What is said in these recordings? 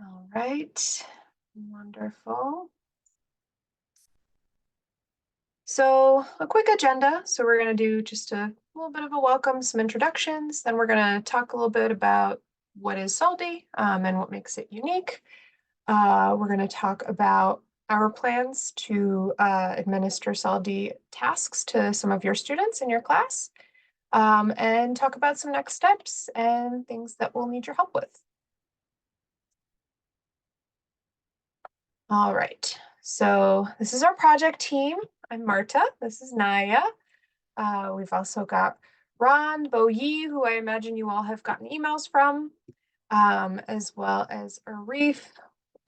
All right, wonderful. So a quick agenda. So we're going to do just a little bit of a welcome, some introductions. Then we're going to talk a little bit about what is SALDEE and what makes it unique. We're going to talk about our plans to administer SALDEE tasks to some of your students in your class and talk about some next steps and things that we'll need your help with. All right, so this is our project team. I'm Marta, this is Naya. We've also got Ron, Bo Yi, who I imagine you all have gotten emails from, as well as Arif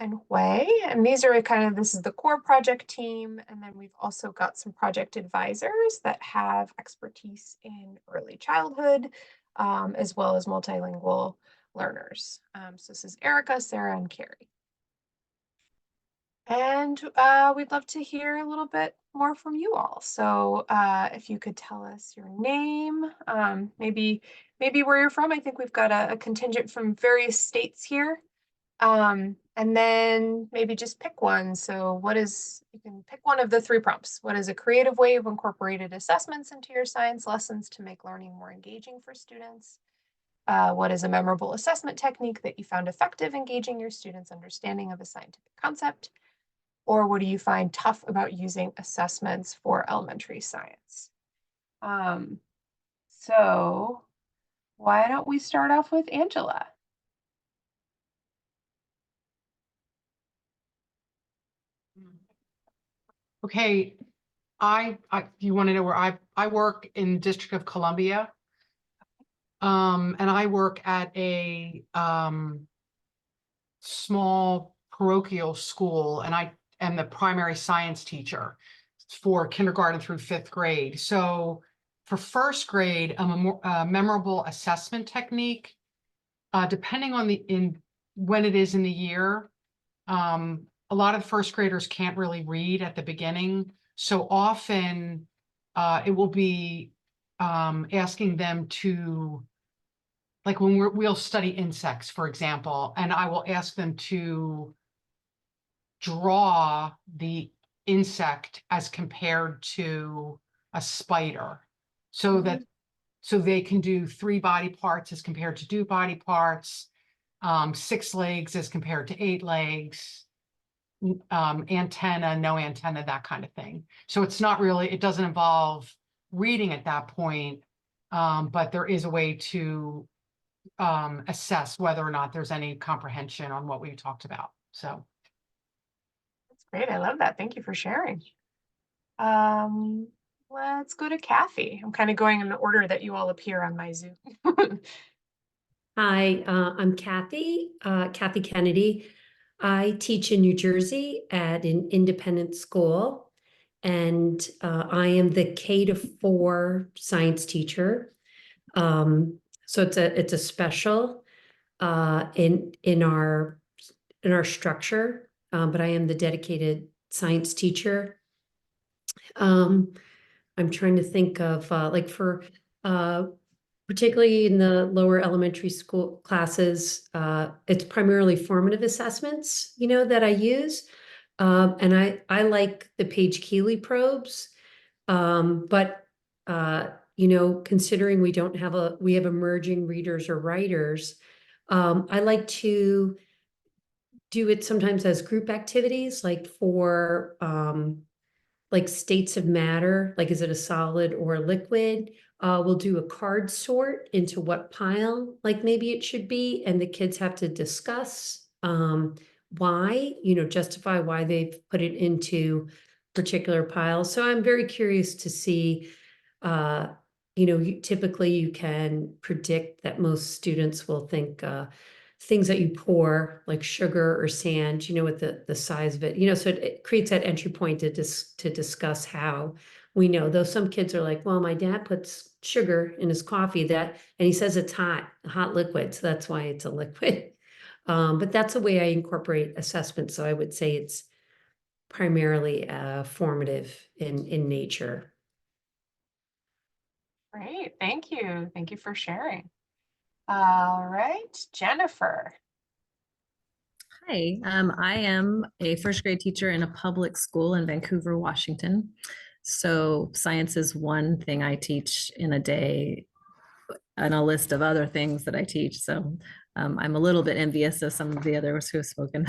and Hui. And these are this is the core project team. And then we've also got some project advisors that have expertise in early childhood, as well as multilingual learners. So this is Erica, Sarah, and Carrie. And we'd love to hear a little bit more from you all. So if you could tell us your name, maybe where you're from. I think we've got a contingent from various states here. And then maybe just pick one. So you can pick one of the 3 prompts. What is a creative way of incorporated assessments into your science lessons to make learning more engaging for students? What is a memorable assessment technique that you found effective engaging your students' understanding of a scientific concept? Or what do you find tough about using assessments for elementary science? So why don't we start off with Angela? Okay, you want to know where I work in District of Columbia. And I work at a small parochial school, and I am the primary science teacher for kindergarten through 5th grade. So for 1st grade, a memorable assessment technique, depending on when it is in the year. A lot of 1st graders can't really read at the beginning. So often it will be asking them to, like when we'll study insects, for example, and I will ask them to draw the insect as compared to a spider, so that they can do 3 body parts as compared to 2 body parts, 6 legs as compared to 8 legs, antenna, no antenna, that kind of thing. So it doesn't involve reading at that point, but there is a way to assess whether or not there's any comprehension on what we talked about. So that's great. I love that. Thank you for sharing. Let's go to Kathy. I'm kind of going in the order that you all appear on my Zoom. Hi, I'm Kathy Kennedy. I teach in New Jersey at an independent school, and I am the K-4 science teacher. So it's a special in our structure, but I am the dedicated science teacher. I'm trying to think of particularly in the lower elementary school classes, it's primarily formative assessments, that I use. And I like the Page-Keeley probes. But considering we have emerging readers or writers, I like to do it sometimes as group activities, like for like states of matter, like is it a solid or a liquid? We'll do a card sort into what pile, like maybe it should be, and the kids have to discuss why, justify why they've put it into particular piles. So I'm very curious to see, typically you can predict that most students will think things that you pour, like sugar or sand, with the size of it, so it creates that entry point to discuss how we know. Though some kids are like, well, my dad puts sugar in his coffee and he says it's a hot liquid, so that's why it's a liquid. But that's the way I incorporate assessment. So I would say it's primarily formative in nature. Great, thank you. Thank you for sharing. All right, Jennifer. Hi, I am a first grade teacher in a public school in Vancouver, Washington. So science is one thing I teach in a day and a list of other things that I teach. So I'm a little bit envious of some of the others who have spoken.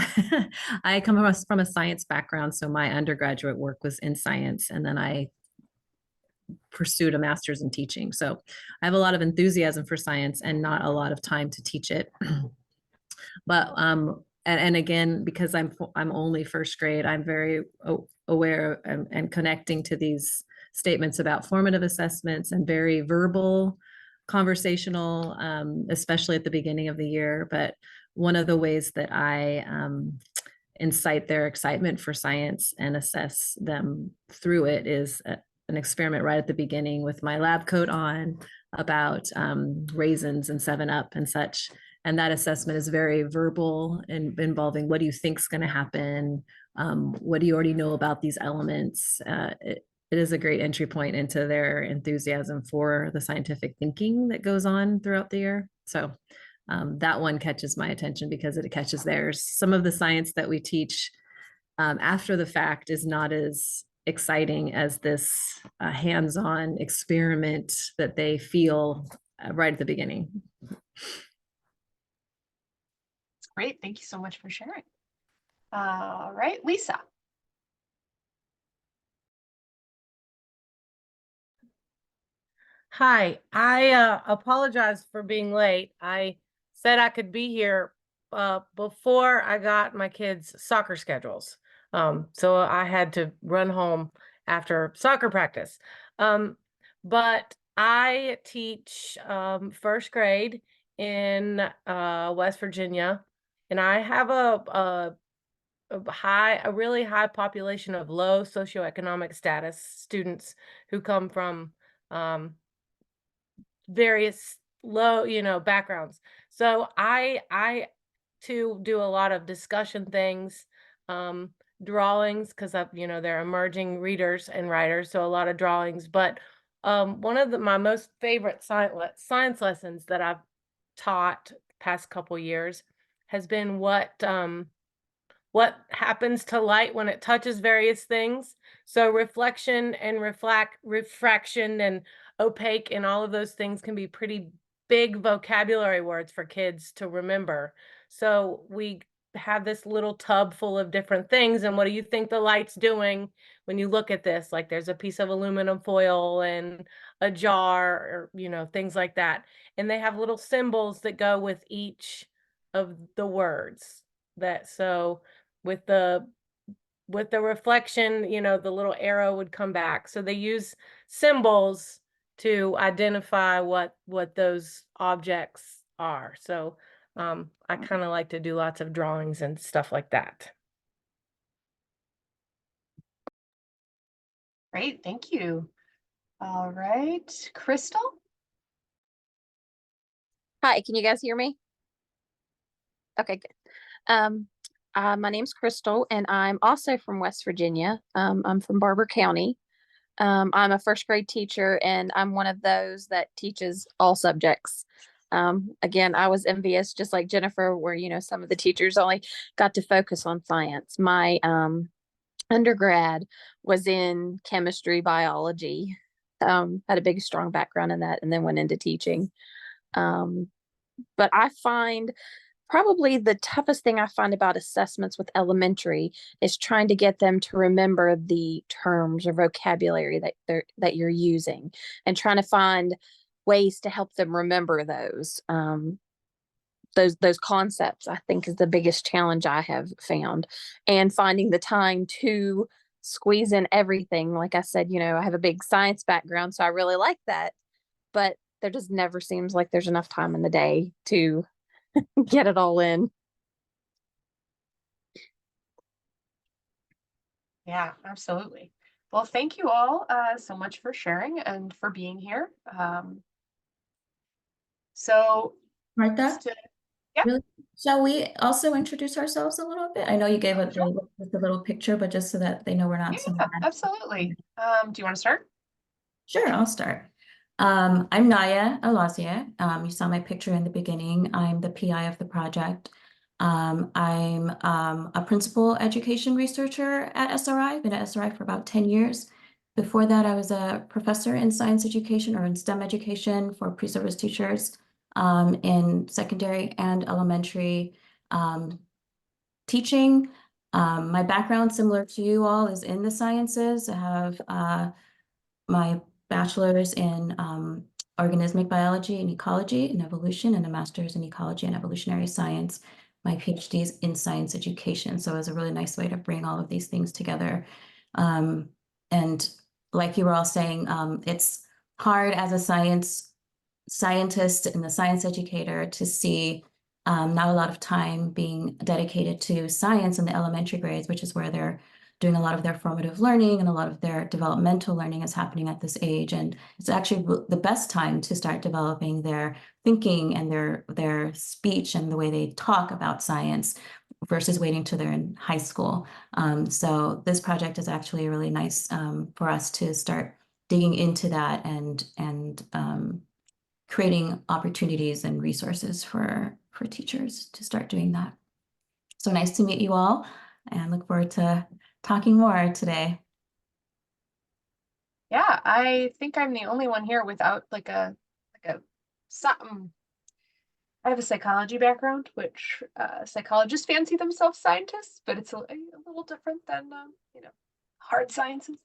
I come from a science background, so my undergraduate work was in science, and then I pursued a master's in teaching. So I have a lot of enthusiasm for science and not a lot of time to teach it. But and again, because I'm only first grade, I'm very aware and connecting to these statements about formative assessments and very verbal, conversational, especially at the beginning of the year. But one of the ways that I incite their excitement for science and assess them through it is an experiment right at the beginning with my lab coat on about raisins and 7-Up and such. And that assessment is very verbal and involving what do you think is going to happen? What do you already know about these elements? It is a great entry point into their enthusiasm for the scientific thinking that goes on throughout the year. So that one catches my attention because it catches theirs. Some of the science that we teach after the fact is not as exciting as this hands-on experiment that they feel right at the beginning. Great. Thank you so much for sharing. All right, Lisa. Hi, I apologize for being late. I said I could be here before I got my kids' soccer schedules. So I had to run home after soccer practice. But I teach first grade in West Virginia, and I have a really high population of low socioeconomic status students who come from various low, backgrounds. So I too do a lot of discussion things, drawings, because they're emerging readers and writers, so a lot of drawings. But one of my most favorite science lessons that I've taught past couple years has been what happens to light when it touches various things. So reflection and refraction and opaque and all of those things can be pretty big vocabulary words for kids to remember. So we have this little tub full of different things. And what do you think the light's doing when you look at this? Like there's a piece of aluminum foil and a jar, or, things like that. And they have little symbols that go with each of the words with the reflection, the little arrow would come back. So they use symbols to identify what those objects are. So I kind of like to do lots of drawings and stuff like that. Great, thank you. All right, Crystal. Hi, can you guys hear me? Okay, good. My name's Crystal, and I'm also from West Virginia. I'm from Barber County. I'm a first grade teacher, and I'm one of those that teaches all subjects. Again, I was envious, just like Jennifer, where, some of the teachers only got to focus on science. My undergrad was in chemistry, biology, had a big, strong background in that, and then went into teaching. But I find probably the toughest thing I find about assessments with elementary is trying to get them to remember the terms or vocabulary that you're using, and trying to find ways to help them remember those concepts. I think is the biggest challenge I have found, and finding the time to squeeze in everything. Like I said, I have a big science background, so I really like that, but there just never seems like there's enough time in the day to get it all in. Yeah, absolutely. Well, thank you all so much for sharing and for being here. So, Martha, yeah, really, shall we also introduce ourselves a little bit? I know you gave just a little picture, but just so that they know we're not. Yeah, absolutely. Do you want to start? Sure, I'll start. I'm Naya Alazia. You saw my picture in the beginning. I'm the PI of the project. I'm a principal education researcher at SRI. I've been at SRI for about 10 years. Before that, I was a professor in science education or in STEM education for pre-service teachers in secondary and elementary teaching. My background, similar to you all, is in the sciences. I have my bachelor's in organismic biology and ecology and evolution, and a master's in ecology and evolutionary science. My PhD is in science education, so it was a really nice way to bring all of these things together. And like you were all saying, it's hard as a scientist and a science educator to see not a lot of time being dedicated to science in the elementary grades, which is where they're doing a lot of their formative learning and a lot of their developmental learning is happening at this age. And it's actually the best time to start developing their thinking and their speech and the way they talk about science versus waiting till they're in high school. So this project is actually really nice for us to start digging into that and creating opportunities and resources for teachers to start doing that. So nice to meet you all and look forward to talking more today. Yeah, I think I'm the only one here without like a something. I have a psychology background, which psychologists fancy themselves scientists, but it's a little different than hard sciences.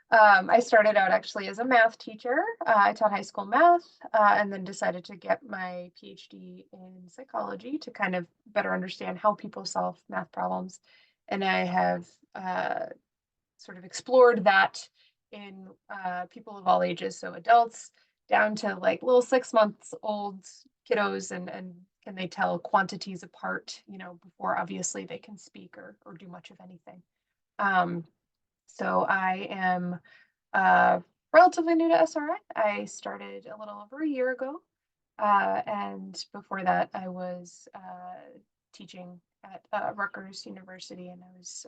I started out actually as a math teacher. I taught high school math and then decided to get my PhD in psychology to kind of better understand how people solve math problems. And I have sort of explored that in people of all ages, so adults down to like little 6 months old kiddos, and can they tell quantities apart, before obviously they can speak or do much of anything. So I am relatively new to SRI. I started a little over a year ago. And before that, I was teaching at Rutgers University, and I was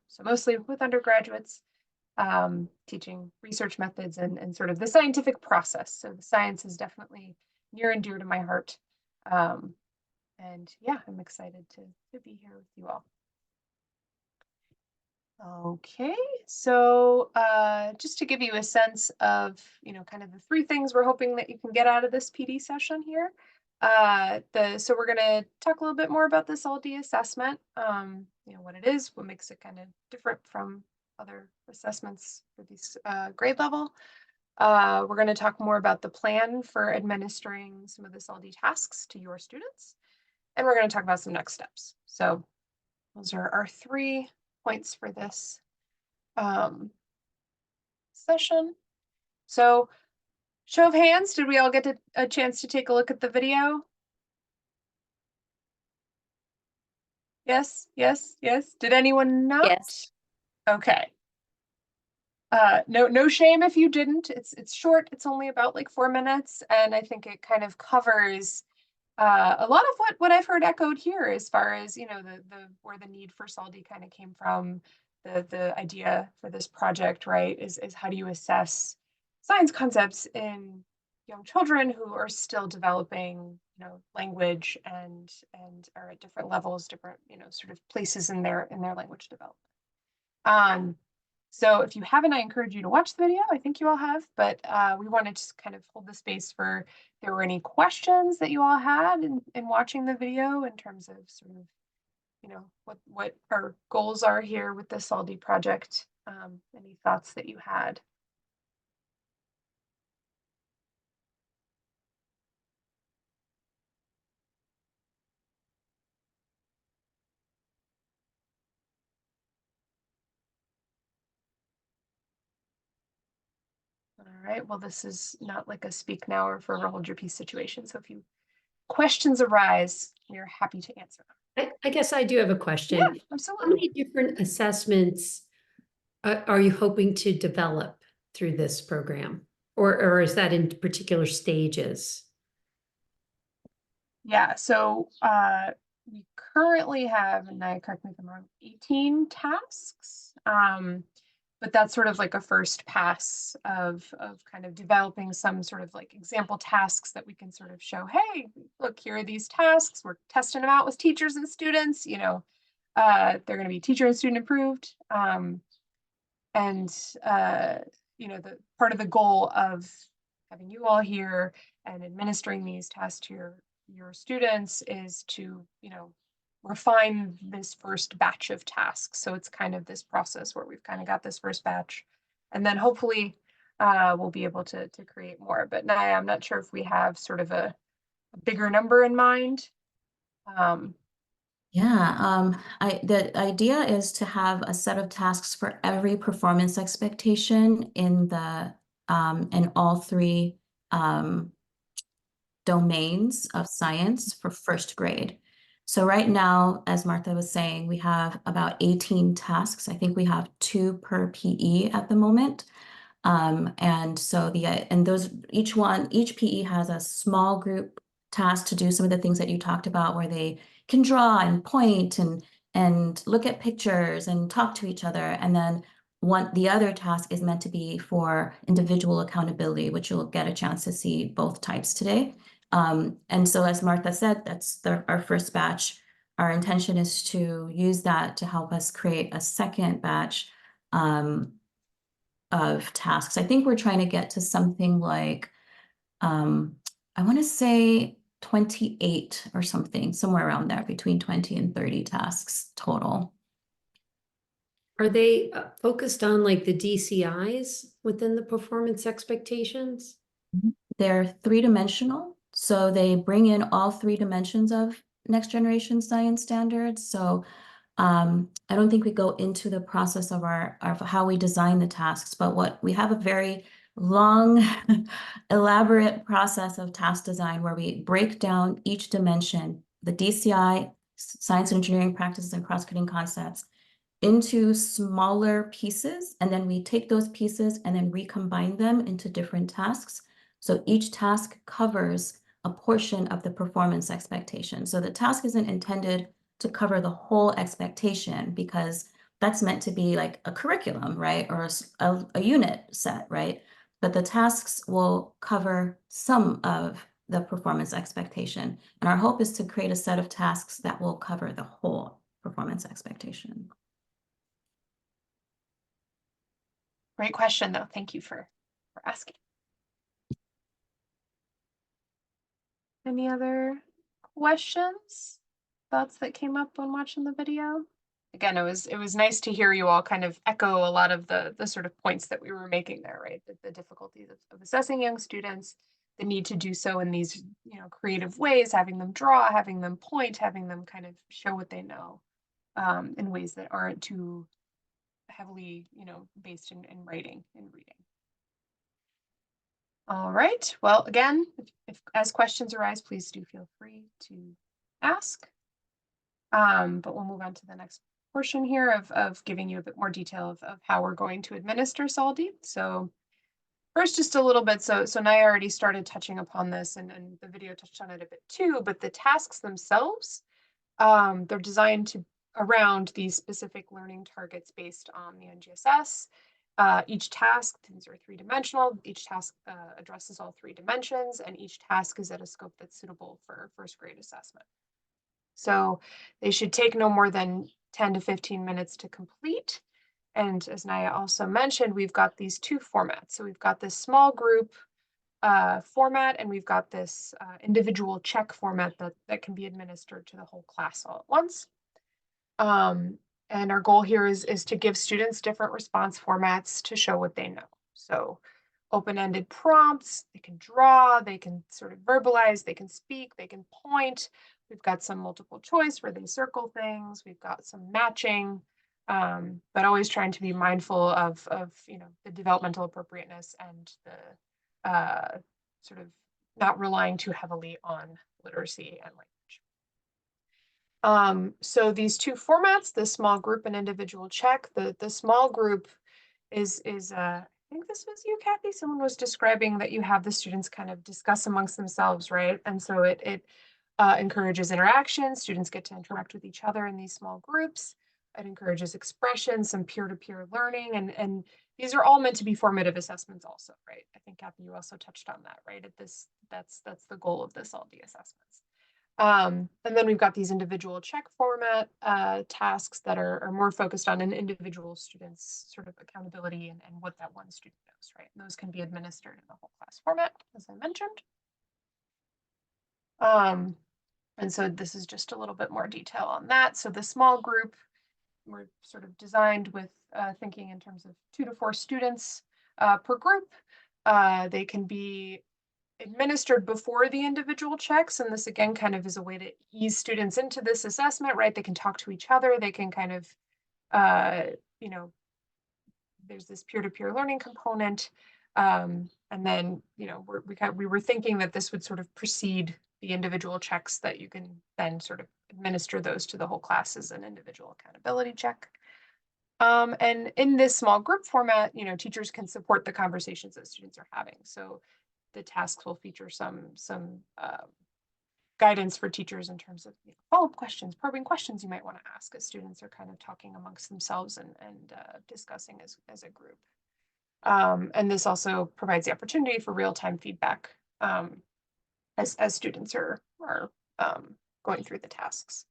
so mostly with undergraduates, teaching research methods and sort of the scientific process. So the science is definitely near and dear to my heart. And yeah, I'm excited to be here with you all. Okay, so just to give you a sense of, kind of the three things we're hoping that you can get out of this PD session here. So we're gonna talk a little bit more about this SALDEE assessment, what it is, what makes it kind of different from other assessments for this grade level. We're gonna talk more about the plan for administering some of the SALDEE tasks to your students. And we're gonna talk about some next steps. So those are our 3 points for this session. So show of hands, did we all get a chance to take a look at the video? Yes, yes, yes. Did anyone not? Yes. Okay. No shame if you didn't. It's short. It's only about like 4 minutes, and I think it kind of covers a lot of what I've heard echoed here, as far as the where the need for SALDEE kind of came from. The idea for this project, right, is how do you assess science concepts in young children who are still developing language and are at different levels, different sort of places in their language development. So if you haven't, I encourage you to watch the video. I think you all have, but we wanted to kind of hold the space for if there were any questions that you all had in watching the video, in terms of sort of, what our goals are here with the SALDEE project. Any thoughts that you had? All right, well, this is not like a speak now or forever hold your peace situation. So if questions arise, we're happy to answer them. I guess I do have a question. Yeah, How absolutely. many different assessments are you hoping to develop through this program? Or is that in particular stages? Yeah, so we currently have, and I correct me if I'm wrong, 18 tasks. but that's sort of like a first pass of kind of developing some sort of like example tasks that we can sort of show, hey, look, here are these tasks. We're testing them out with teachers and students, you know, they're going to be teacher and student approved. And you know, the part of the goal of having you all here and administering these tests to your students is to, you know, refine this first batch of tasks. So it's kind of this process where we've kind of got this first batch, and then hopefully we'll be able to create more. But Naya, I'm not sure if we have sort of a bigger number in mind. Yeah, the idea is to have a set of tasks for every performance expectation in all three domains of science for first grade. So right now, as Martha was saying, we have about 18 tasks. I think we have 2 per PE at the moment. And so each PE has a small group task to do some of the things that you talked about, where they can draw and point and look at pictures and talk to each other. And then the other task is meant to be for individual accountability, which you'll get a chance to see both types today. And so as Martha said, that's our first batch. Our intention is to use that to help us create a second batch of tasks. I think we're trying to get to something like, I want to say 28 or something, somewhere around there, between 20 and 30 tasks total. Are they focused on like the DCIs within the performance expectations? They're 3-dimensional, so they bring in all 3 dimensions of next generation science standards. So I don't think we go into the process of how we design the tasks, but we have a very long, elaborate process of task design where we break down each dimension, the DCI, science and engineering practices and cross-cutting concepts, into smaller pieces, and then we take those pieces and then recombine them into different tasks. So each task covers a portion of the performance expectation. So the task isn't intended to cover the whole expectation, because that's meant to be like a curriculum, right? Or a unit set, right? But the tasks will cover some of the performance expectation. And our hope is to create a set of tasks that will cover the whole performance expectation. Great question, though. Thank you for asking. Any other questions, thoughts that came up when watching the video? Again, it was nice to hear you all kind of echo a lot of the sort of points that we were making there, right? The difficulties of assessing young students, the need to do so in these, you know, creative ways, having them draw, having them point, having them kind of show what they know in ways that aren't too heavily, you know, based in writing and reading. All right. Well, again, if as questions arise, please do feel free to ask. But we'll move on to the next portion here of giving you a bit more detail of how we're going to administer SALDEE. So first, just a little bit. So Naya already started touching upon this, and the video touched on it a bit too, but the tasks themselves, they're designed to around these specific learning targets based on the NGSS. Each task, these are 3-dimensional. Each task addresses all 3 dimensions, and each task is at a scope that's suitable for first grade assessment. So they should take no more than 10 to 15 minutes to complete. And as Naya also mentioned, we've got these 2 formats. So we've got this small group format, and we've got this individual check format that can be administered to the whole class all at once. And our goal here is to give students different response formats to show what they know. So open-ended prompts, they can draw, they can sort of verbalize, they can speak, they can point. We've got some multiple choice where they circle things. We've got some matching, but always trying to be mindful of you know, the developmental appropriateness and the sort of not relying too heavily on literacy and language. So these 2 formats, the small group and individual check, the small group is I think this was you, Kathy. Someone was describing that you have the students kind of discuss amongst themselves, right? And so it encourages interaction. Students get to interact with each other in these small groups. It encourages expression, some peer-to-peer learning, and these are all meant to be formative assessments also, right? I think Kathy, you also touched on that, right? That's the goal of the SALDEE assessments. And then we've got these individual check format tasks that are more focused on an individual student's sort of accountability and what that one student knows, right? And those can be administered in the whole class format, as I mentioned. And so this is just a little bit more detail on that. So the small group, we're sort of designed with thinking in terms of 2 to 4 students per group. They can be administered before the individual checks. And this again kind of is a way to ease students into this assessment, right? They can talk to each other. They can kind of, you know, there's this peer-to-peer learning component. And then, you know, we were thinking that this would sort of precede the individual checks, that you can then sort of administer those to the whole class as an individual accountability check. And in this small group format, you know, teachers can support the conversations that students are having. So the tasks will feature some guidance for teachers in terms of, you know, follow-up questions, probing questions you might want to ask as students are kind of talking amongst themselves and discussing as a group. And this also provides the opportunity for real-time feedback as students are going through the tasks.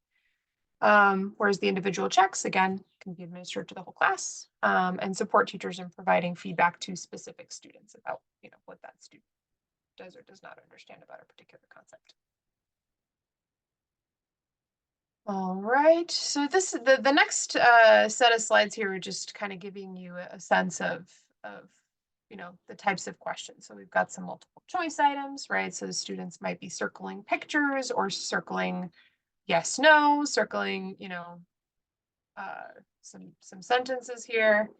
Whereas the individual checks, again, can be administered to the whole class and support teachers in providing feedback to specific students about, you know, what that student does or does not understand about a particular concept. All right, so this the next set of slides here are just kind of giving you a sense of you know, the types of questions. So we've got some multiple choice items, right? So the students might be circling pictures or circling yes, no, circling, you know, some sentences here.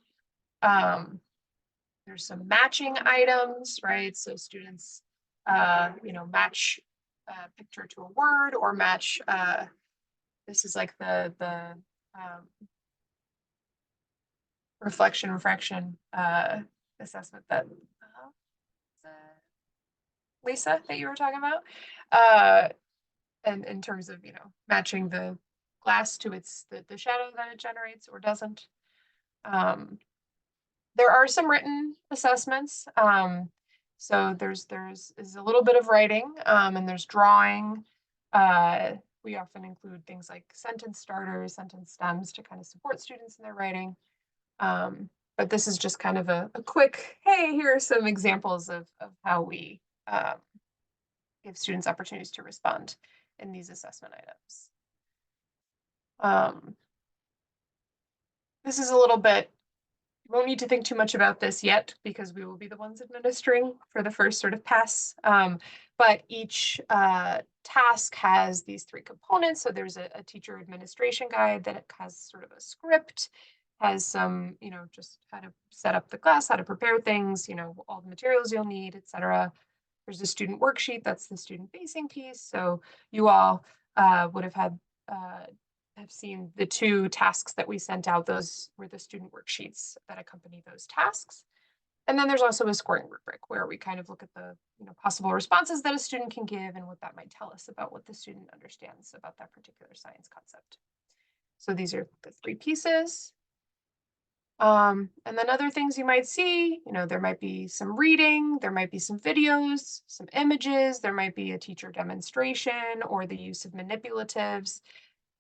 There's some matching items, right? So students, you know, match a picture to a word or match, this is like the reflection refraction assessment that Lisa, that you were talking about, and in terms of, you know, matching the glass to the shadow that it generates or doesn't. There are some written assessments. So there's a little bit of writing, and there's drawing. We often include things like sentence starters, sentence stems to kind of support students in their writing. But this is just kind of a quick, hey, here are some examples of how we give students opportunities to respond in these assessment items. This is a little bit, you won't need to think too much about this yet because we will be the ones administering for the first sort of pass. But each task has these 3 components. So there's a teacher administration guide that has sort of a script, has some, you know, just how to set up the class, how to prepare things, you know, all the materials you'll need, etc. There's a student worksheet, that's the student facing piece. So you all would have had have seen the 2 tasks that we sent out. Those were the student worksheets that accompany those tasks. And then there's also a scoring rubric where we kind of look at the, you know, possible responses that a student can give and what that might tell us about what the student understands about that particular science concept. So these are the 3 pieces. And then other things you might see, you know, there might be some reading, there might be some videos, some images, there might be a teacher demonstration or the use of manipulatives.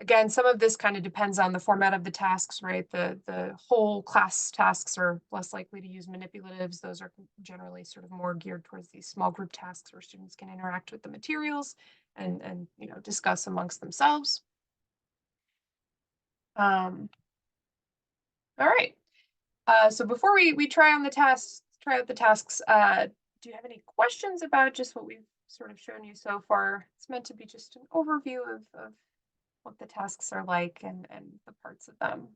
Again, some of this kind of depends on the format of the tasks, right? The whole class tasks are less likely to use manipulatives. Those are generally sort of more geared towards these small group tasks where students can interact with the materials and you know, discuss amongst themselves. All right. So before we try out the tasks, do you have any questions about just what we've sort of shown you so far? It's meant to be just an overview of what the tasks are like and the parts of them.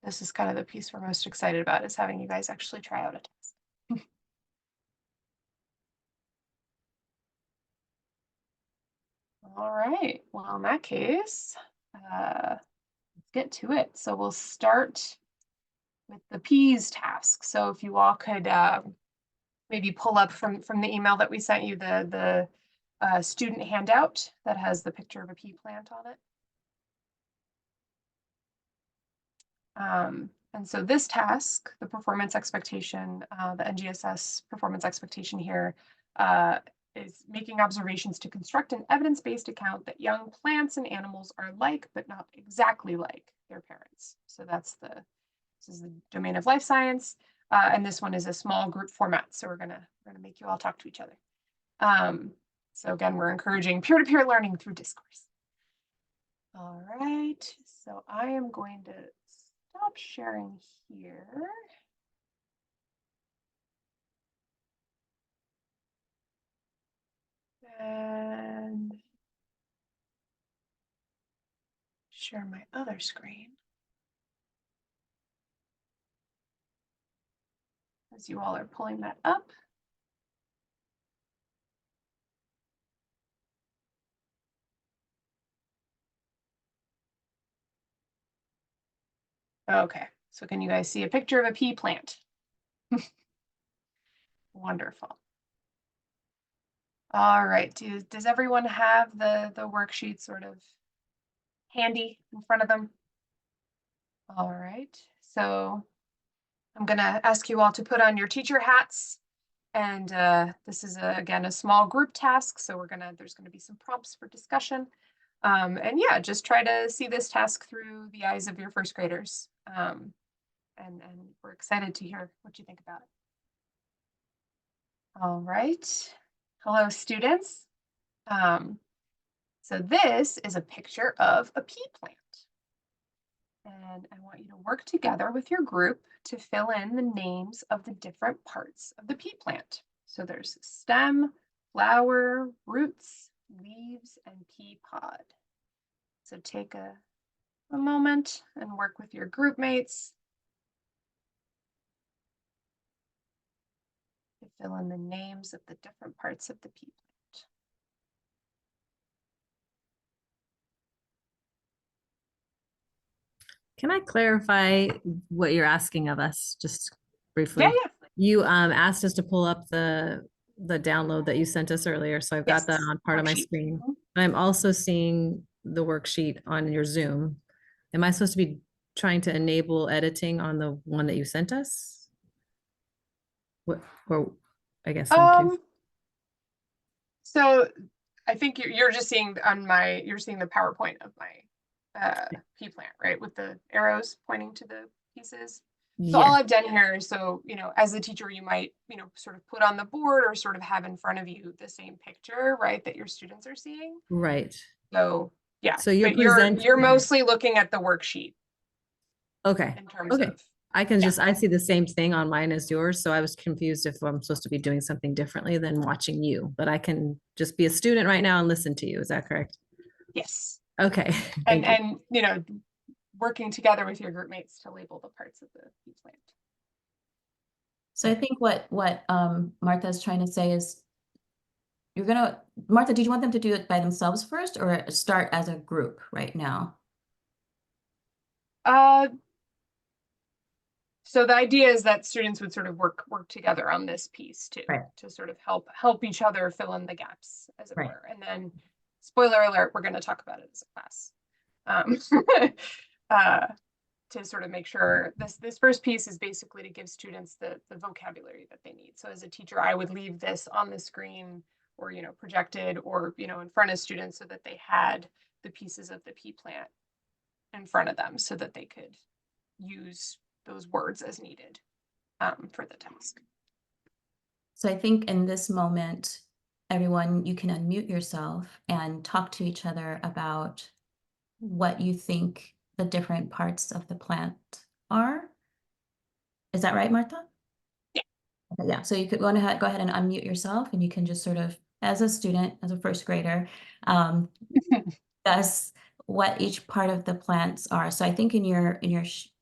This is kind of the piece we're most excited about, is having you guys actually try out a task. All right, well, in that case, let's get to it. So we'll start with the P's task. So if you all could maybe pull up from the email that we sent you the student handout that has the picture of a pea plant on it. And so this task, the performance expectation, the NGSS performance expectation here, is making observations to construct an evidence-based account that young plants and animals are like, but not exactly like their parents. So this is the domain of life science. And this one is a small group format. So we're gonna make you all talk to each other. So again, we're encouraging peer-to-peer learning through discourse. All right, so I am going to stop sharing here. And share my other screen. As you all are pulling that up. Okay, so can you guys see a picture of a pea plant? Wonderful. All right, does everyone have the worksheet sort of handy in front of them? All right, so I'm gonna ask you all to put on your teacher hats. And this is again a small group task, so there's gonna be some prompts for discussion. And yeah, just try to see this task through the eyes of your first graders. And we're excited to hear what you think about it. All right. Hello, students. So this is a picture of a pea plant. And I want you to work together with your group to fill in the names of the different parts of the pea plant. So there's stem, flower, roots, leaves, and pea pod. So take a moment and work with your group mates to fill in the names of the different parts of the pea plant. Can I clarify what you're asking of us just briefly? Yeah. You asked us to pull up the download that you sent us earlier, so I've got that Yes, on part of my worksheet. screen. Mhm. I'm also seeing the worksheet on your Zoom. Am I supposed to be trying to enable editing on the one that you sent us? What, or I guess I'm curious. So I think you're just seeing you're seeing the PowerPoint of my pea plant, right? With the arrows pointing to the pieces. So all Yeah, I've done here, so, as a teacher, you might, sort of put on the board or sort of have in front of you the same picture, right, that your students are seeing. right. So yeah, So you're but you're presenting. mostly looking at the worksheet Okay, in terms okay. of, I can yeah. I see the same thing on mine as yours, so I was confused if I'm supposed to be doing something differently than watching you, but I can just be a student right now and listen to you. Is that correct? Yes. Okay, And thank you. working together with your group mates to label the parts of the pea plant. So I think what Martha's trying to say is Martha, did you want them to do it by themselves first or start as a group right now? So the idea is that students would sort of work together on this piece too, Right. to sort of help each other fill in the gaps, as it Right. were. And then, spoiler alert, we're going to talk about it as a class. To sort of make sure this first piece is basically to give students the vocabulary that they need. So as a teacher, I would leave this on the screen or projected or in front of students so that they had the pieces of the pea plant in front of them so that they could use those words as needed for the task. So I think in this moment, everyone, you can unmute yourself and talk to each other about what you think the different parts of the plant are. Is that right, Martha? Yeah. Okay, yeah, so you could go ahead and unmute yourself and you can just sort of, as a student, as a first grader, discuss what each part of the plants are. So I think in your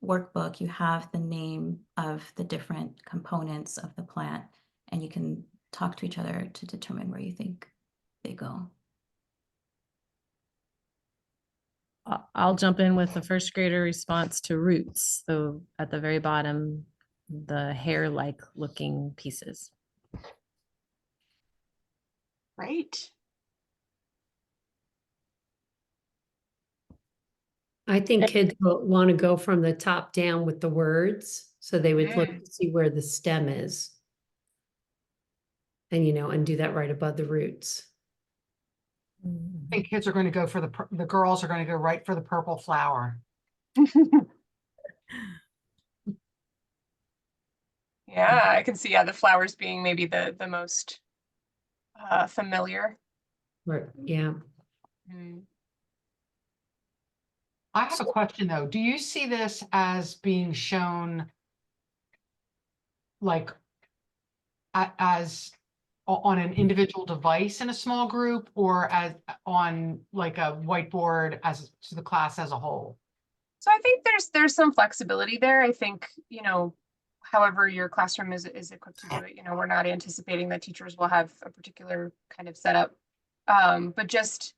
workbook, you have the name of the different components of the plant, and you can talk to each other to determine where you think they go. I'll jump in with the first grader response to roots. So at the very bottom, the hair-like looking pieces. Right. I think kids will want to go from the top down with the words, so they would look to see where the stem is. And, and do that right above the roots. I think kids are going to go for the girls are going to go right for the purple flower. Yeah, I can see, the flowers being maybe the most familiar. Right, yeah. Mm. I have a question though. Do you see this as being shown like as on an individual device in a small group, or as on like a whiteboard as to the class as a whole? So I think there's some flexibility there. I think, however your classroom is equipped to do it, we're not anticipating that teachers will have a particular kind of setup. But just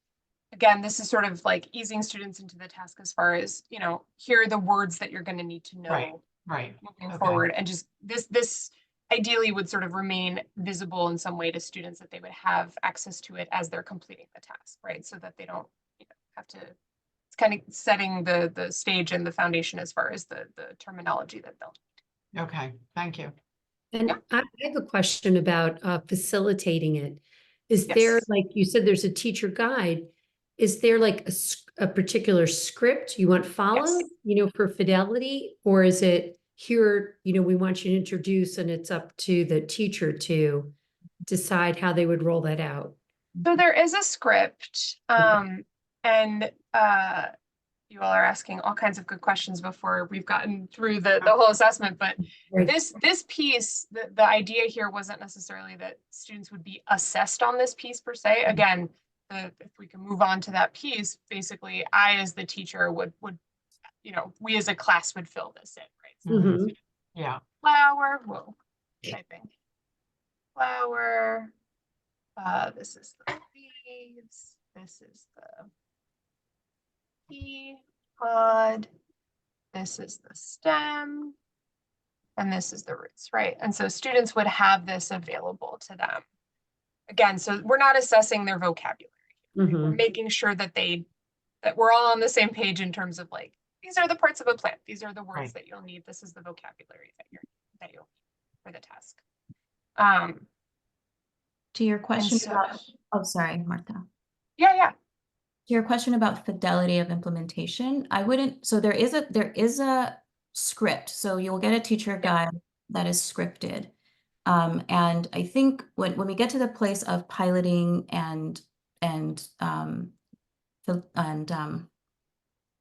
again, this is sort of like easing students into the task as far as, here are the words that you're going to need to know Right. moving Okay. forward. And just this ideally would sort of remain visible in some way to students, that they would have access to it as they're completing the task, right? So that they don't, have to, it's kind of setting the stage and the foundation as far as the terminology that they'll. Okay, thank you. And Yeah. I have a question about facilitating it. Is there, Yes. like you said, there's a teacher guide. Is there like a particular script you want followed, Yes. for fidelity? Or is it here, we want you to introduce and it's up to the teacher to decide how they would roll that out? So there is a script, and you all are asking all kinds of good questions before we've gotten through the whole assessment. But Right. this piece, the idea here wasn't necessarily that students would be assessed on this piece per se. Again, if we can move on to that piece, basically, I as the teacher would we as a class would fill this in, right? So Mhm. Yeah. flower, whoa, typing, flower. This is the leaves. This is the pea pod. This is the stem. And this is the roots, right? And so students would have this available to them. Again, so we're not assessing their vocabulary. Right? We're Mhm. making sure that we're all on the same page in terms of like, these are the parts of a plant. These are the words Right. that you'll need. This is the vocabulary that you'll need for the task. To your question so- about, oh, sorry, Martha. Yeah. To your question about fidelity of implementation, I wouldn't, so there is a script. So you'll get a teacher guide that is scripted. And I think when we get to the place of piloting and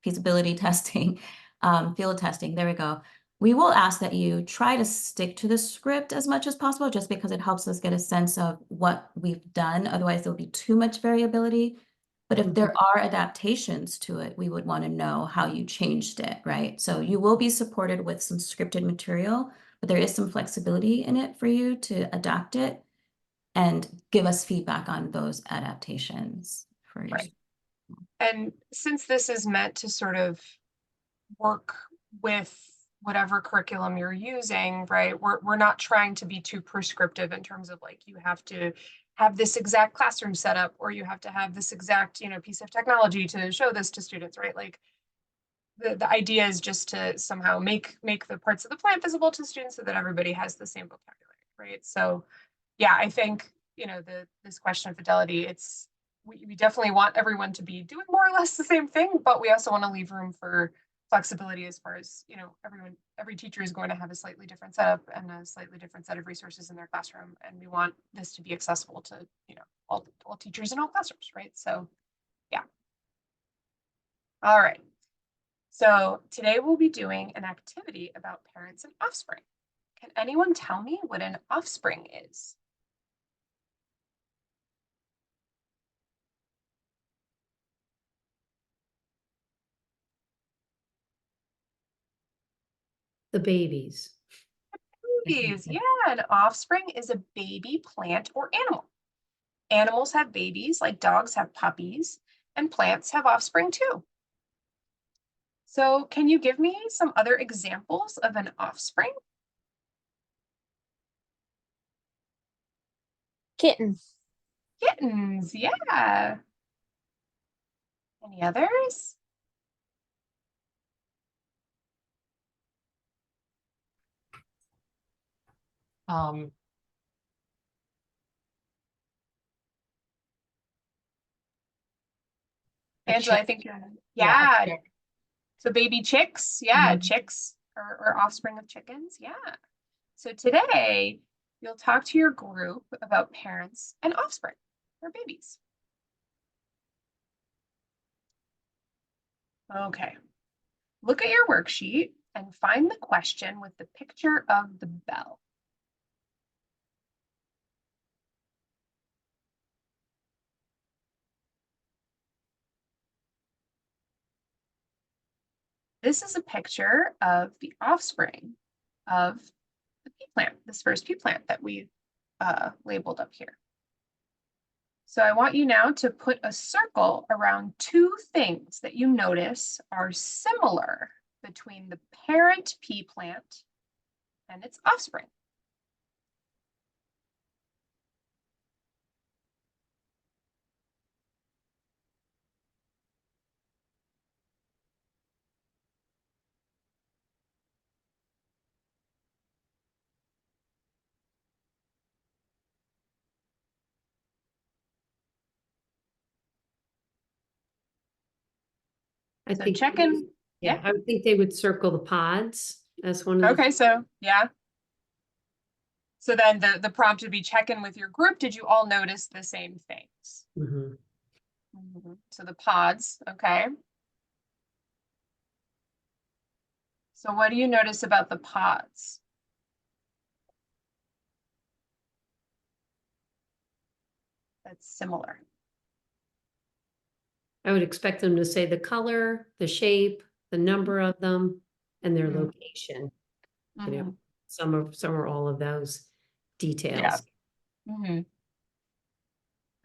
feasibility testing, field testing, there we go. We will ask that you try to stick to the script as much as possible, just because it helps us get a sense of what we've done. Otherwise, there'll be too much variability. But if there are adaptations to it, we would want to know how you changed it, right? So you will be supported with some scripted material, but there is some flexibility in it for you to adapt it and give us feedback on those adaptations for your. Right. And since this is meant to sort of work with whatever curriculum you're using, right? We're not trying to be too prescriptive in terms of like, you have to have this exact classroom setup, or you have to have this exact, piece of technology to show this to students, right? Like the idea is just to somehow make the parts of the plant visible to students so that everybody has the same vocabulary, right? So yeah, I think, this question of fidelity, we definitely want everyone to be doing more or less the same thing, but we also want to leave room for flexibility as far as, every teacher is going to have a slightly different setup and a slightly different set of resources in their classroom. And we want this to be accessible to, all teachers in all classrooms, right? So yeah. All right. So today we'll be doing an activity about parents and offspring. Can anyone tell me what an offspring is? The babies. Babies, yeah, an offspring is a baby plant or animal. Animals have babies, like dogs have puppies, and plants have offspring too. So can you give me some other examples of an offspring? Kitten. Kittens, yeah. Any others? Um, a Angela, I chick- think you're, yeah, a yeah. chick. So baby chicks, yeah, Mhm. chicks or offspring of chickens, yeah. So today you'll talk to your group about parents and offspring or babies. Okay. Look at your worksheet and find the question with the picture of the bell. This is a picture of the offspring of the pea plant, this first pea plant that we labeled up here. So I want you now to put a circle around two things that you notice are similar between the parent pea plant and its offspring. I So think, check in. yeah, I would think they would circle the pods as one of the. Okay, so yeah. So then the prompt would be check in with your group. Did you all notice the same things? Mhm. So the pods, okay. So what do you notice about the pods? That's similar. I would expect them to say the color, the shape, the number of them, and their Mhm. location. You know, Mhm. some or all of those details. Mhm.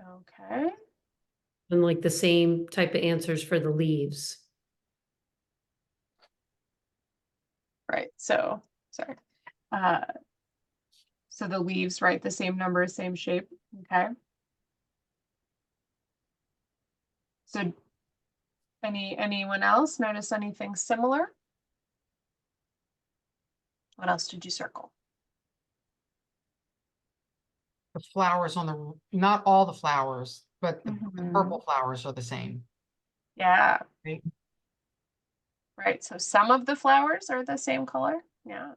Okay. And like the same type of answers for the leaves. Right. So sorry. Uh, so the leaves, right? The same number, same shape. Okay. So anyone else notice anything similar? What else did you circle? The flowers on the, not all the flowers, but the Mhm. purple flowers are the same. Yeah. Right? Right. So some of the flowers are the same color. Yeah.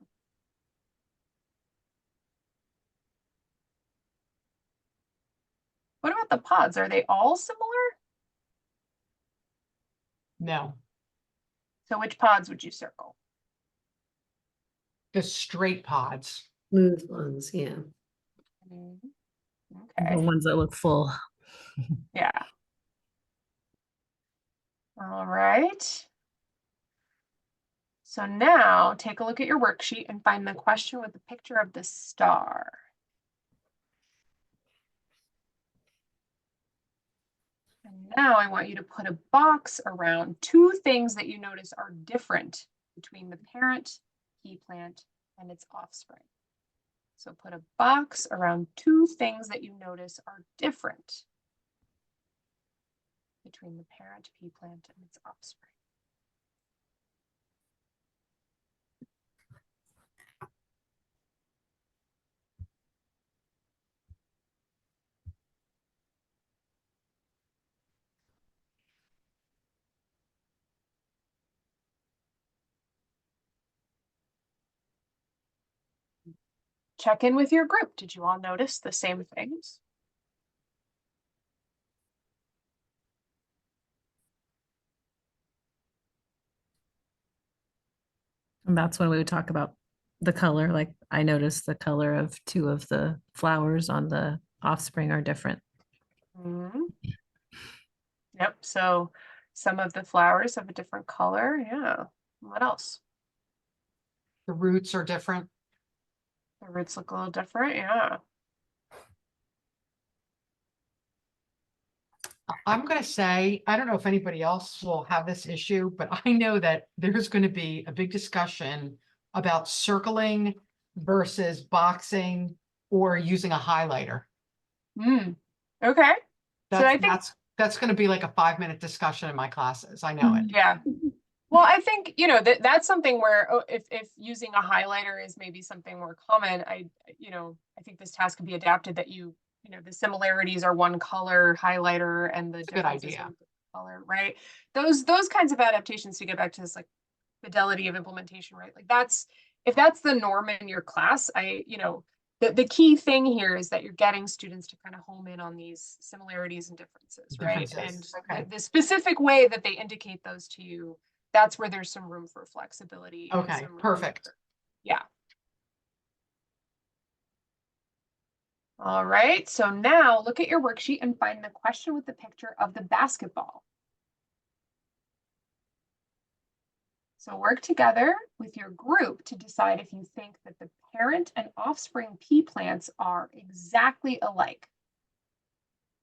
What about the pods? Are they all similar? No, So which pods would you circle? the straight pods. Smooth ones, yeah. Mhm. The Okay. ones that look full. Yeah. All right. So now take a look at your worksheet and find the question with the picture of the star. And now I want you to put a box around two things that you notice are different between the parent pea plant and its offspring. So put a box around two things that you notice are different between the parent pea plant and its offspring. Check in with your group. Did you all notice the same things? And that's when we would talk about the color. Like I noticed the color of two of the flowers on the offspring are different. Mhm. Yep. So some of the flowers have a different color. Yeah. What else? The roots are different. The roots look a little different. Yeah. I'm going to say, I don't know if anybody else will have this issue, but I know that there's going to be a big discussion about circling versus boxing or using a highlighter. Okay. So I think That's going to be like a 5-minute discussion in my classes. I know it. yeah. Well, I think, you know, that's something where if using a highlighter is maybe something more common, I think this task could be adapted that the similarities are one color highlighter and the a good differences idea. are color, right? Those kinds of adaptations to get back to this like fidelity of implementation, right? Like if that's the norm in your class, the key thing here is that you're getting students to kind of home in on these similarities and differences, right? And Okay. the specific way that they indicate those to you, that's where there's some room for flexibility. and Okay, some room perfect. yeah. All right, so now look at your worksheet and find the question with the picture of the basketball. So work together with your group to decide if you think that the parent and offspring pea plants are exactly alike.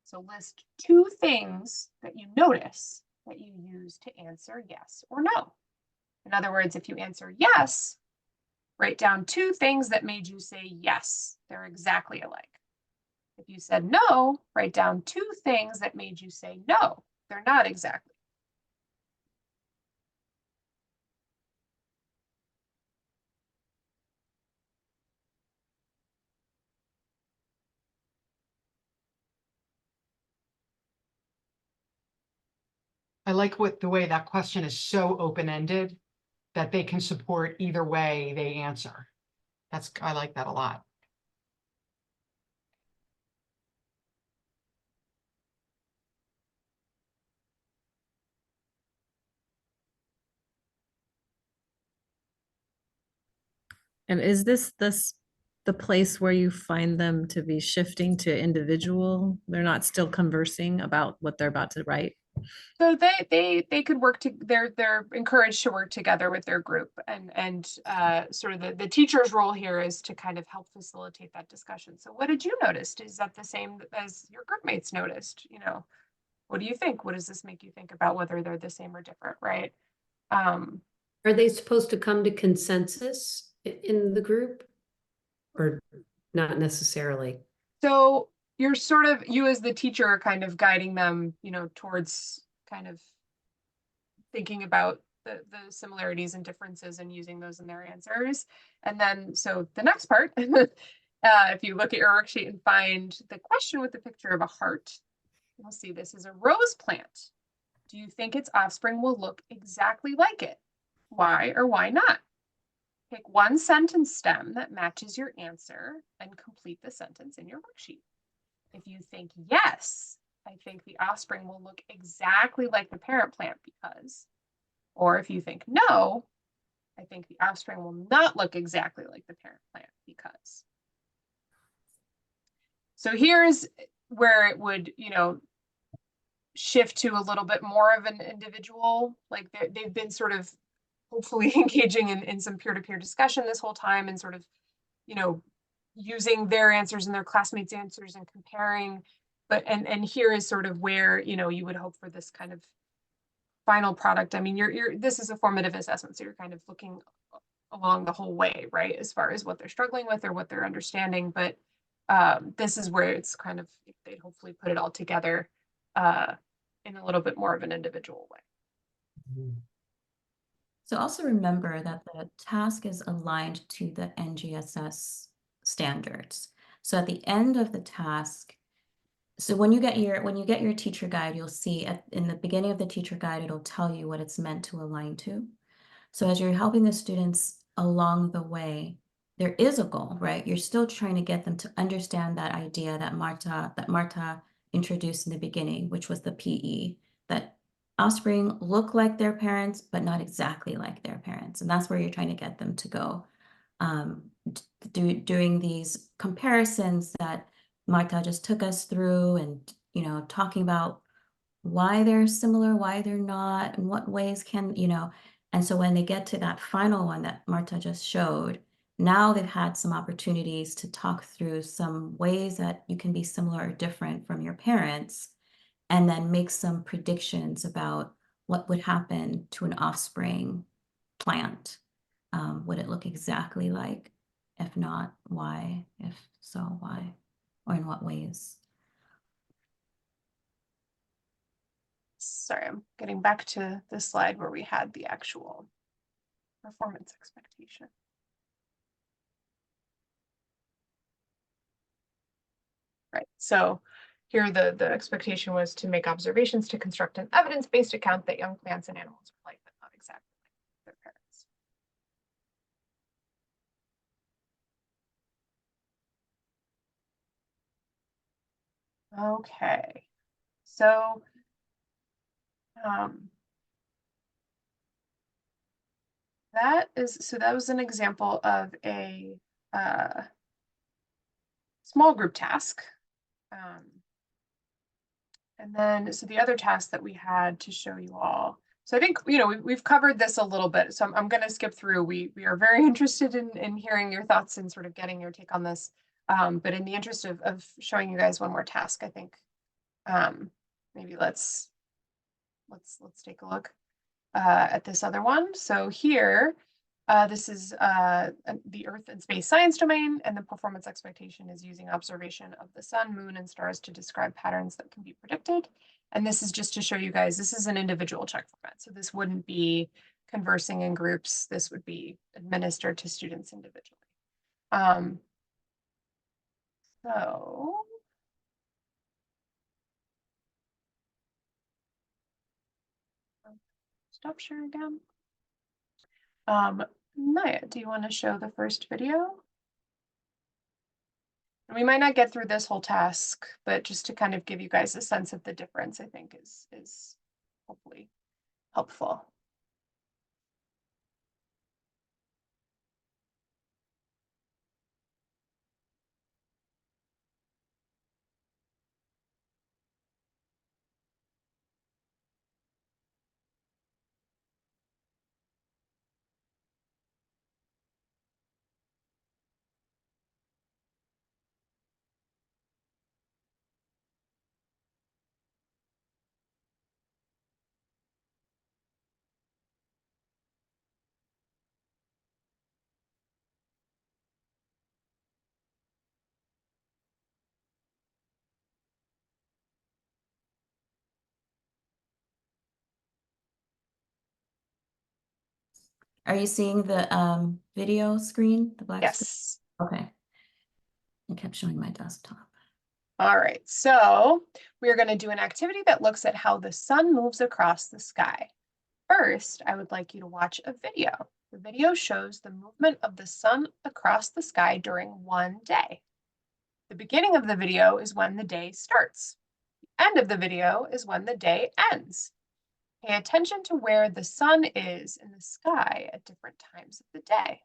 So list 2 things that you notice that you use to answer yes or no. In other words, if you answer yes, write down 2 things that made you say yes, they're exactly alike. If you said no, write down 2 things that made you say no, they're not exactly. I like the way that question is so open-ended that they can support either way they answer. I like that a lot. And is this the place where you find them to be shifting to individual? They're not still conversing about what they're about to write? So they could work to they're encouraged to work together with their group and sort of the teacher's role here is to kind of help facilitate that discussion. So what did you notice? Is that the same as your group mates noticed? What do you think? What does this make you think about whether they're the same or different, right? Are they supposed to come to consensus in the group? Or not necessarily? So you as the teacher are kind of guiding them, towards kind of thinking about the similarities and differences and using those in their answers. And then, so the next part, if you look at your worksheet and find the question with the picture of a heart, you'll see this is a rose plant. Do you think its offspring will look exactly like it? Why or why not? Pick one sentence stem that matches your answer and complete the sentence in your worksheet. If you think yes, I think the offspring will look exactly like the parent plant because, or if you think no, I think the offspring will not look exactly like the parent plant because. So here's where it would, shift to a little bit more of an individual, like they've been sort of hopefully engaging in some peer-to-peer discussion this whole time and sort of, using their answers and their classmates' answers and comparing. But and here is sort of where, you would hope for this kind of final product. I mean, this is a formative assessment, so you're kind of looking along the whole way, right, as far as what they're struggling with or what they're understanding. But this is where it's kind of, they'd hopefully put it all together in a little bit more of an individual way. So also remember that the task is aligned to the NGSS standards. So at the end of the task, so when you get your teacher guide, you'll see in the beginning of the teacher guide, it'll tell you what it's meant to align to. So as you're helping the students along the way, there is a goal, right? You're still trying to get them to understand that idea that Marta introduced in the beginning, which was the PE, that offspring look like their parents, but not exactly like their parents. And that's where you're trying to get them to go. Doing these comparisons that Marta just took us through and, talking about why they're similar, why they're not, in what ways can, and so when they get to that final one that Marta just showed, now they've had some opportunities to talk through some ways that you can be similar or different from your parents, and then make some predictions about what would happen to an offspring plant. Would it look exactly like? If not, why? If so, why? Or in what ways? sorry, I'm getting back to the slide where we had the actual performance expectation. Right, so here the expectation was to make observations to construct an evidence-based account that young plants and animals are like, but not exactly like their parents. Okay, so that was an example of a small group task. And then, so the other task that we had to show you all. So I think, we've covered this a little bit, so I'm going to skip through. We are very interested in hearing your thoughts and sort of getting your take on this. But in the interest of showing you guys one more task, I think maybe let's take a look at this other one. So here, this is the Earth and space science domain, and the performance expectation is using observation of the sun, moon, and stars to describe patterns that can be predicted. And this is just to show you guys, this is an individual check format. So this wouldn't be conversing in groups. This would be administered to students individually. So stop share again. Naya, do you want to show the first video? And we might not get through this whole task, but just to kind of give you guys a sense of the difference, I think is hopefully helpful. Are you seeing the video screen, the black screen? Yes. Okay. I kept showing my desktop. All right, so we are going to do an activity that looks at how the sun moves across the sky. First, I would like you to watch a video. The video shows the movement of the sun across the sky during one day. The beginning of the video is when the day starts. The end of the video is when the day ends. Pay attention to where the sun is in the sky at different times of the day.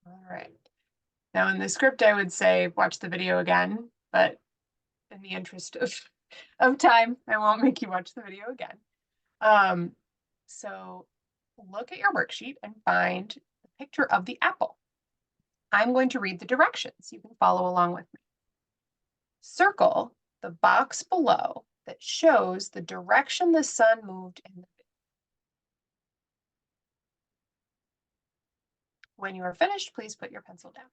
All right. Now in the script, I would say watch the video again, but in the interest of time, I won't make you watch the video again. So look at your worksheet and find the picture of the apple. I'm going to read the directions. You can follow along with me. Circle the box below that shows the direction the sun moved in the video. When you are finished, please put your pencil down.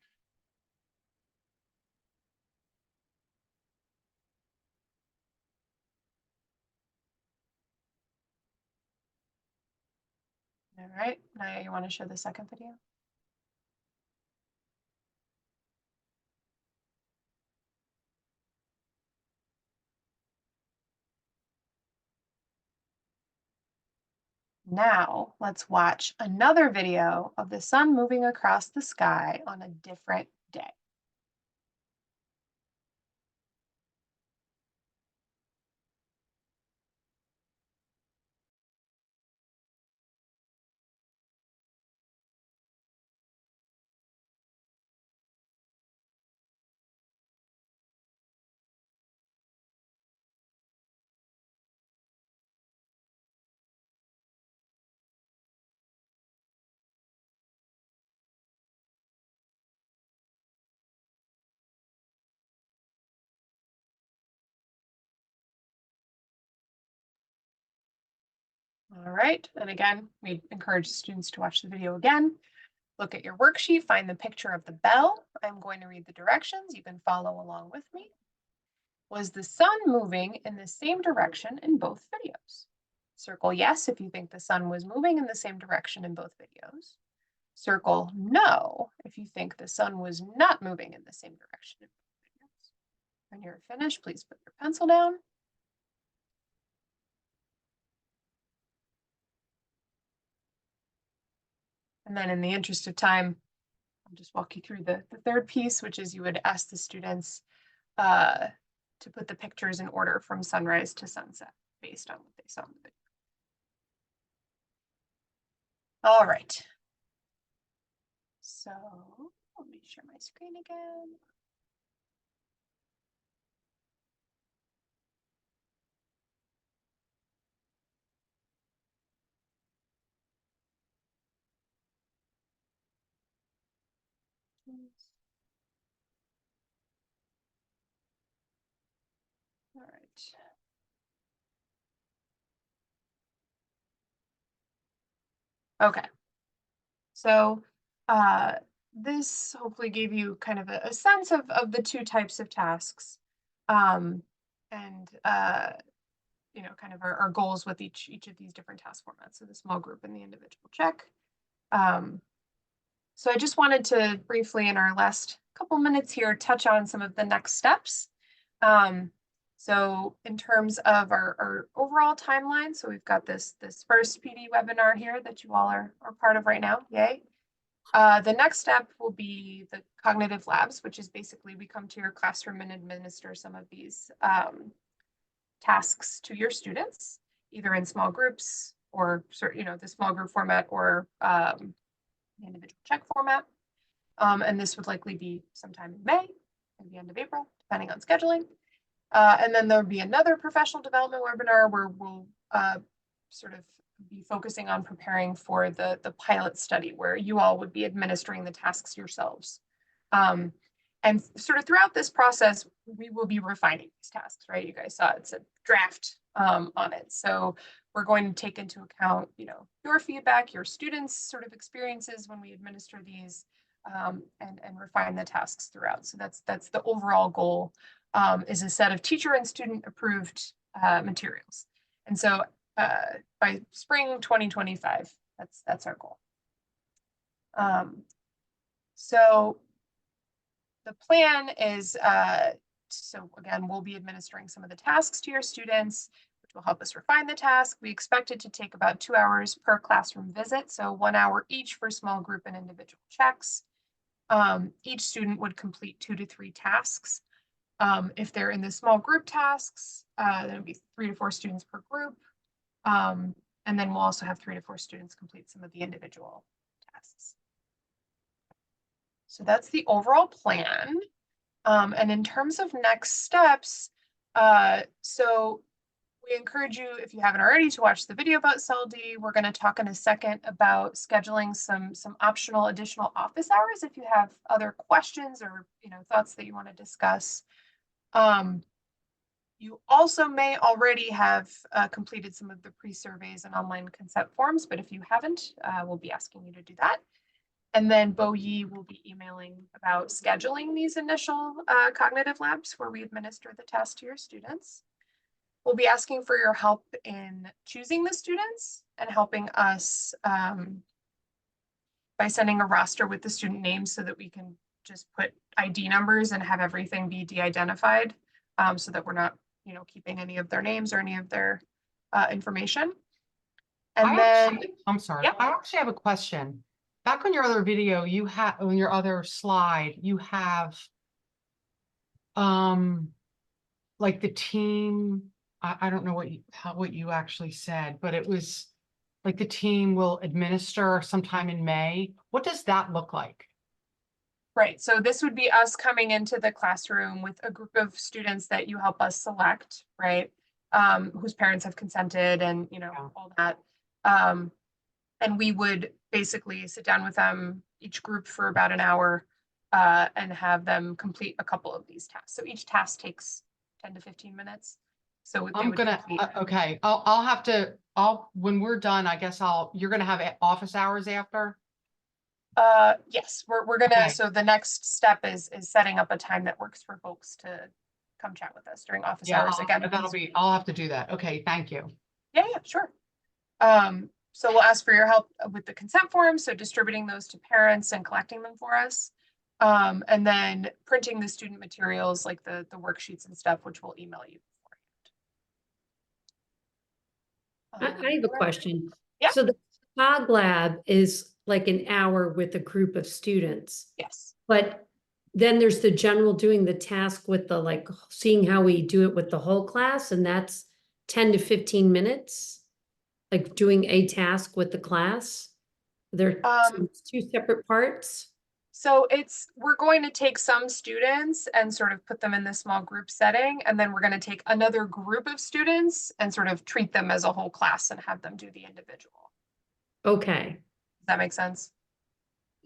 All right, Naya, you want to show the second video? Now let's watch another video of the sun moving across the sky on a different day. All right, and again, we encourage students to watch the video again. Look at your worksheet, find the picture of the bell. I'm going to read the directions. You can follow along with me. Was the sun moving in the same direction in both videos? Circle yes if you think the sun was moving in the same direction in both videos. Circle no if you think the sun was not moving in the same direction in both videos. When you're finished, please put your pencil down. And then in the interest of time, I'll just walk you through the third piece, which is you would ask the students to put the pictures in order from sunrise to sunset based on what they saw in the video. All right. So let me share my screen again. All right. Okay. So this hopefully gave you kind of a sense of the two types of tasks, and you know, kind of our goals with each of these different task formats. So the small group and the individual check. So I just wanted to briefly, in our last couple minutes here, touch on some of the next steps. So in terms of our overall timeline, so we've got this first PD webinar here that you all are part of right now, yay. The next step will be the cognitive labs, which is basically we come to your classroom and administer some of these tasks to your students, either in small groups or, you know, the small group format or the individual check format. And this would likely be sometime in May, at the end of April, depending on scheduling. And then there'll be another professional development webinar where we'll sort of be focusing on preparing for the pilot study where you all would be administering the tasks yourselves. And sort of throughout this process, we will be refining these tasks, right? You guys saw it's a draft on it. So we're going to take into account, you know, your feedback, your students' sort of experiences when we administer these, and refine the tasks throughout. So that's the overall goal, is a set of teacher and student approved materials. And so by spring 2025, that's our goal. So the plan is, so again, we'll be administering some of the tasks to your students, which will help us refine the task. We expect it to take about 2 hours per classroom visit, so 1 hour each for small group and individual checks. Each student would complete 2 to 3 tasks. If they're in the small group tasks, then it would be 3 to 4 students per group. And then we'll also have 3 to 4 students complete some of the individual tasks. So that's the overall plan. And in terms of next steps, so we encourage you, if you haven't already, to watch the video about SALDEE. We're going to talk in a second about scheduling some optional additional office hours if you have other questions or, you know, thoughts that you want to discuss. You also may already have completed some of the pre-surveys and online consent forms, but if you haven't, we'll be asking you to do that. And then Bo Yi will be emailing about scheduling these initial cognitive labs where we administer the test to your students. We'll be asking for your help in choosing the students and helping us by sending a roster with the student names so that we can just put ID numbers and have everything be de-identified, so that we're not, you know, keeping any of their names or any of their information. And I'm sorry, yeah. I actually have a question. Back on your other video, you have, on your other slide, you have like the team, I don't know what you actually said, but it was like the team will administer sometime in May. What does that look like? Right, so this would be us coming into the classroom with a group of students that you help us select, right? Whose parents have consented and, you know, Yeah. all that. And we would basically sit down with them, each group for about an hour, and have them complete a couple of these tasks. So each task takes 10 to 15 minutes. So they I'm would gonna, complete- okay, when we're done, I guess you're gonna have office hours after? Yes, we're gonna, Okay. so the next step is setting up a time that works for folks to come chat with us during office Yeah, hours again. I'll have to do that. Okay, thank you. Yeah, sure. So we'll ask for your help with the consent forms, so distributing those to parents and collecting them for us. And then printing the student materials like the worksheets and stuff, which we'll email you beforehand. I have a Alright. question. Yeah. So the COG lab is like an hour with a group of students, Yes. but then there's the general doing the task with the like seeing how we do it with the whole class, and that's 10 to 15 minutes. Like doing a task with the class. They're two separate parts. So we're going to take some students and sort of put them in the small group setting, and then we're going to take another group of students and sort of treat them as a whole class and have them do the individual. Okay. Does that make sense?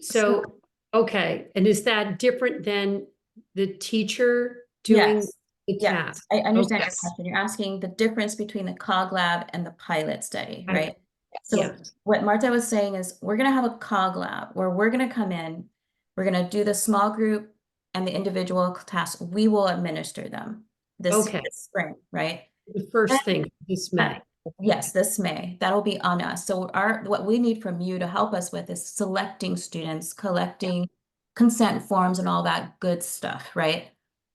So, okay. And is that different than the teacher doing Yes. the Yes, task? I understand your Yes. question. You're asking the difference between the COG lab and the pilot study, right? So Yes. what Marta was saying is we're gonna have a COG lab where we're gonna come in, we're gonna do the small group and the individual tasks. We will administer them this Okay. spring, right? The first thing this May. Yes, this May. That'll be on us. So what we need from you to help us with is selecting students, collecting consent forms and all that good stuff, right?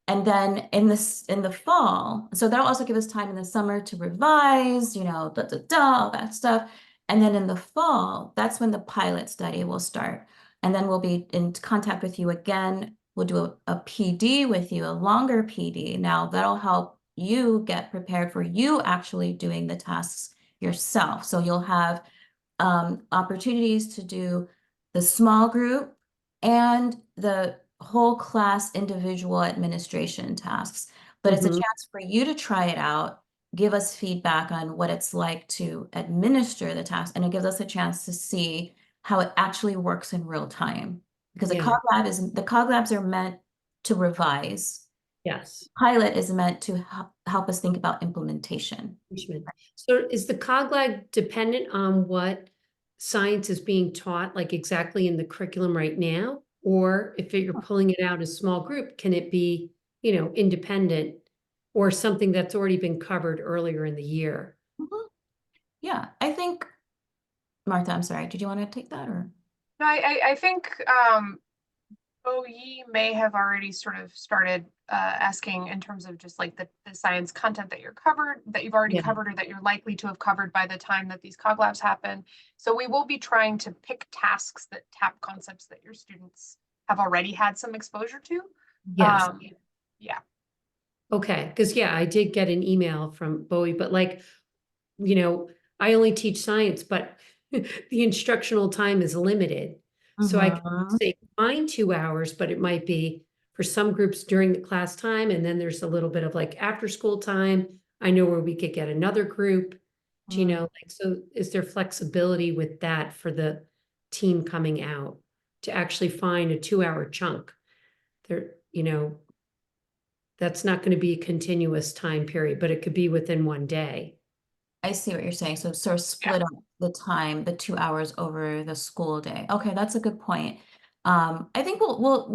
And then in the fall, so that'll also give us time in the summer to revise, all that stuff. And then in the fall, that's when the pilot study will start. And then we'll be in contact with you again. We'll do a PD with you, a longer PD. Now that'll help you get prepared for you actually doing the tasks yourself. So you'll have opportunities to do the small group and the whole class individual administration tasks. But it's a Mhm. chance for you to try it out, give us feedback on what it's like to administer the task, and it gives us a chance to see how it actually works in real time. Because Yeah. the COG labs are meant to revise. Yes. Pilot is meant to help us think about implementation. So is the COG lab dependent on what science is being taught, like exactly in the curriculum right now? Or if you're pulling it out as small group, can it be, independent or something that's already been covered earlier in the year? Mhm. Yeah, I think, Martha, I'm sorry, did you want to take that or? No, I think OE may have already sort of started asking in terms of just like the science content that you've already Yeah. covered, or that you're likely to have covered by the time that these COG labs happen. So we will be trying to pick tasks that tap concepts that your students have already had some exposure to. Yes. Yeah. Okay, because I did get an email from Bowie, but I only teach science, but the instructional time is limited. So I can say fine 2 hours, but it might be for some groups during the class time, and then there's a little bit of like after school time. I know where we could get another group. Do you know, so is there flexibility with that for the team coming out to actually find a 2-hour chunk? There, that's not going to be a continuous time period, but it could be within one day. I see what you're saying. So sort of split up the time, the 2 hours over the school day. Okay, that's a good point. I think we'll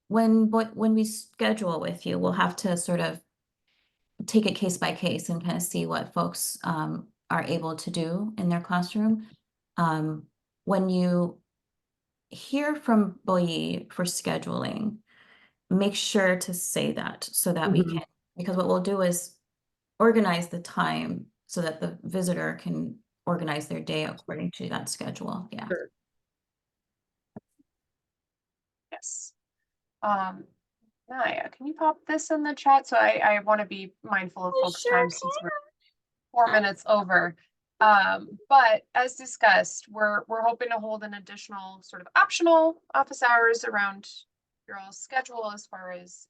when we schedule with you, we'll have to sort of take it case by case and kind of see what folks are able to do in their classroom. When you hear from Boyi for scheduling, make sure to say that so that we can, because what we'll do is organize the time so that the visitor can organize their day according to that schedule. Yeah. Sure. Yes. Naya, can you pop this in the chat? So I want to be mindful of folks' time since we're 4 minutes over. But as discussed, we're hoping to hold an additional sort of optional office hours around your all's schedule as far as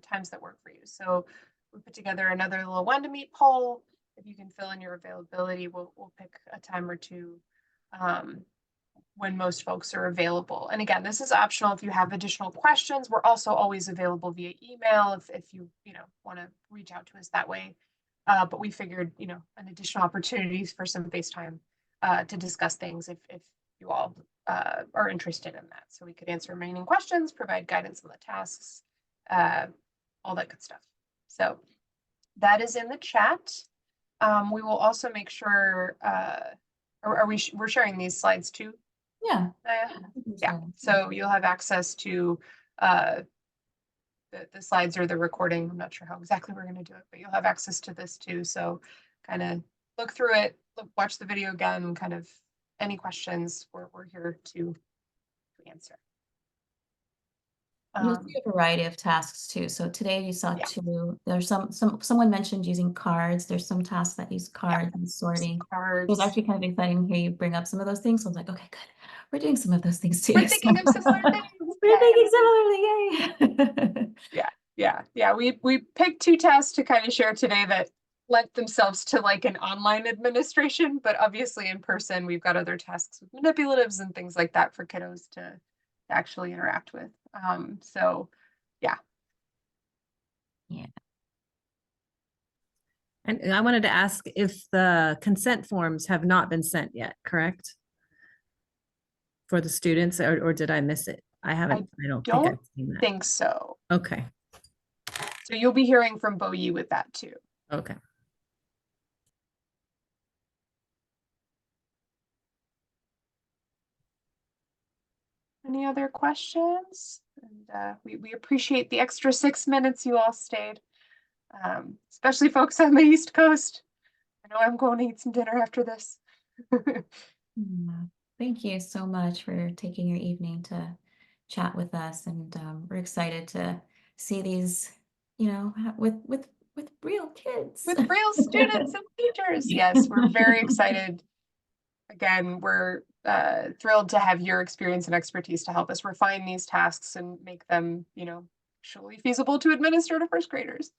times that work for you. So we put together another little when to meet poll. If you can fill in your availability, we'll pick a time or two when most folks are available. And again, this is optional. If you have additional questions, we're also always available via email if you want to reach out to us that way. But we figured, an additional opportunities for some FaceTime to discuss things if you all are interested in that. So we could answer remaining questions, provide guidance on the tasks, all that good stuff. So that is in the chat. We will also make sure, we're sharing these slides too? Yeah. Yeah, so you'll have access to the slides or the recording. I'm not sure how exactly we're going to do it, but you'll have access to this too. So kind of look through it, watch the video again, kind of any questions we're here to answer. You'll see a variety of tasks too. So today you saw Yeah. two. There's someone mentioned using cards. There's some tasks that use cards and sorting. It was Cards. actually kind of exciting to hear you bring up some of those things. So I was like, okay, good. We're doing some of those things too. We're thinking of similar things. We're thinking similarly. Yay. Yeah. We picked two tasks to kind of share today that lent themselves to like an online administration, but obviously in person, we've got other tasks with manipulatives and things like that for kiddos to actually interact with. So yeah. Yeah. And I wanted to ask if the consent forms have not been sent yet, correct? For the students, or did I miss it? I don't think I've seen that. Think so. Okay. So you'll be hearing from Boyi with that too. Okay. Any other questions? And we appreciate the extra 6 minutes you all stayed, especially folks on the East Coast. I know I'm going to eat some dinner after this. Thank you so much for taking your evening to chat with us, and we're excited to see these, with real kids. With real students and teachers. Yes, we're very excited. Again, we're thrilled to have your experience and expertise to help us refine these tasks and make them, actually feasible to administer to first graders.